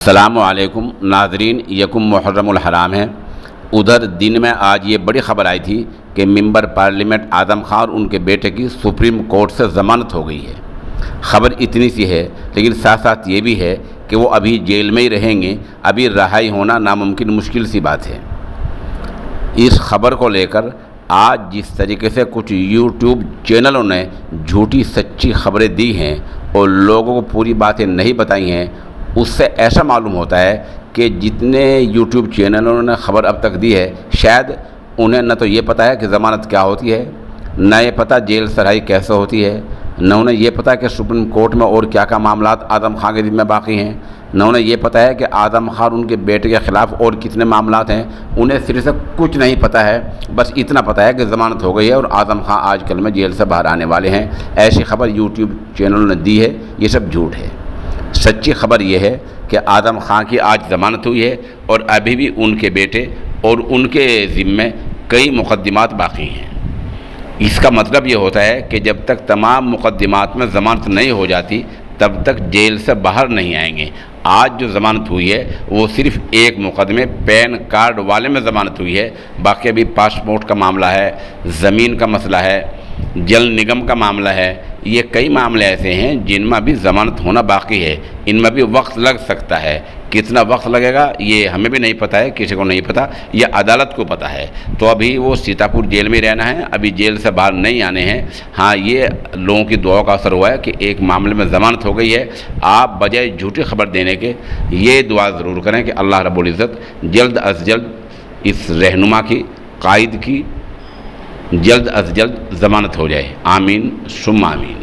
السلام علیکم ناظرین، یکم محرم الحرام ہے۔ ادھر دن میں آج یہ بڑی خبر آئی تھی کہ ممبر پارلیمنٹ اعظم خان اور ان کے بیٹے کی سپریم کورٹ سے ضمانت ہو گئی ہے۔ خبر اتنی سی ہے، لیکن ساتھ ساتھ یہ بھی ہے کہ وہ ابھی جیل میں ہی رہیں گے، ابھی رہائی ہونا ناممکن مشکل سی بات ہے۔ اس خبر کو لے کر آج جس طریقے سے کچھ یوٹیوب چینلوں نے جھوٹی سچی خبریں دی ہیں اور لوگوں کو پوری باتیں نہیں بتائی ہیں، اس سے ایسا معلوم ہوتا ہے کہ جتنے یوٹیوب چینلوں نے خبر اب تک دی ہے، شاید انہیں نہ تو یہ پتہ ہے کہ ضمانت کیا ہوتی ہے، نہ یہ پتہ جیل سرحائی کیسے ہوتی ہے، نہ انہیں یہ پتہ ہے کہ سپریم کورٹ میں اور کیا معاملات اعظم خان کے ذمہ باقی ہیں، نہ انہیں یہ پتہ ہے کہ اعظم خان ان کے بیٹے کے خلاف اور کتنے معاملات ہیں۔ انہیں صرف سے کچھ نہیں پتہ ہے، بس اتنا پتہ ہے کہ ضمانت ہو گئی ہے اور اعظم خان آج کل میں جیل سے باہر آنے والے ہیں۔ ایسی خبر یوٹیوب چینلوں نے دی ہے، یہ سب جھوٹ ہے۔ سچی خبر یہ ہے کہ اعظم خان کی آج ضمانت ہوئی ہے اور ابھی بھی ان کے بیٹے اور ان کے ذمے کئی مقدمات باقی ہیں۔ اس کا مطلب یہ ہوتا ہے کہ جب تک تمام مقدمات میں ضمانت نہیں ہو جاتی تب تک جیل سے باہر نہیں آئیں گے۔ آج جو ضمانت ہوئی ہے وہ صرف ایک مقدمے پین کارڈ والے میں ضمانت ہوئی ہے، باقی ابھی پاسپورٹ کا معاملہ ہے، زمین کا مسئلہ ہے، جل نگم کا معاملہ ہے۔ یہ کئی معاملے ایسے ہیں جن میں بھی ضمانت ہونا باقی ہے، ان میں بھی وقت لگ سکتا ہے۔ کتنا وقت لگے گا یہ ہمیں بھی نہیں پتہ ہے، کسی کو نہیں پتہ، یہ عدالت کو پتہ ہے۔ تو ابھی وہ سیتاپور جیل میں رہنا ہے، ابھی جیل سے باہر نہیں آنے ہیں۔ ہاں، یہ لوگوں کی دعاؤں کا اثر ہوا ہے کہ ایک معاملے میں ضمانت ہو گئی ہے۔ آپ بجائے جھوٹی خبر دینے کے یہ دعا ضرور کریں کہ اللہ رب العزت جلد از جلد اس رہنما کی، قائد کی جلد از جلد ضمانت ہو جائے۔ آمین ثم آمین۔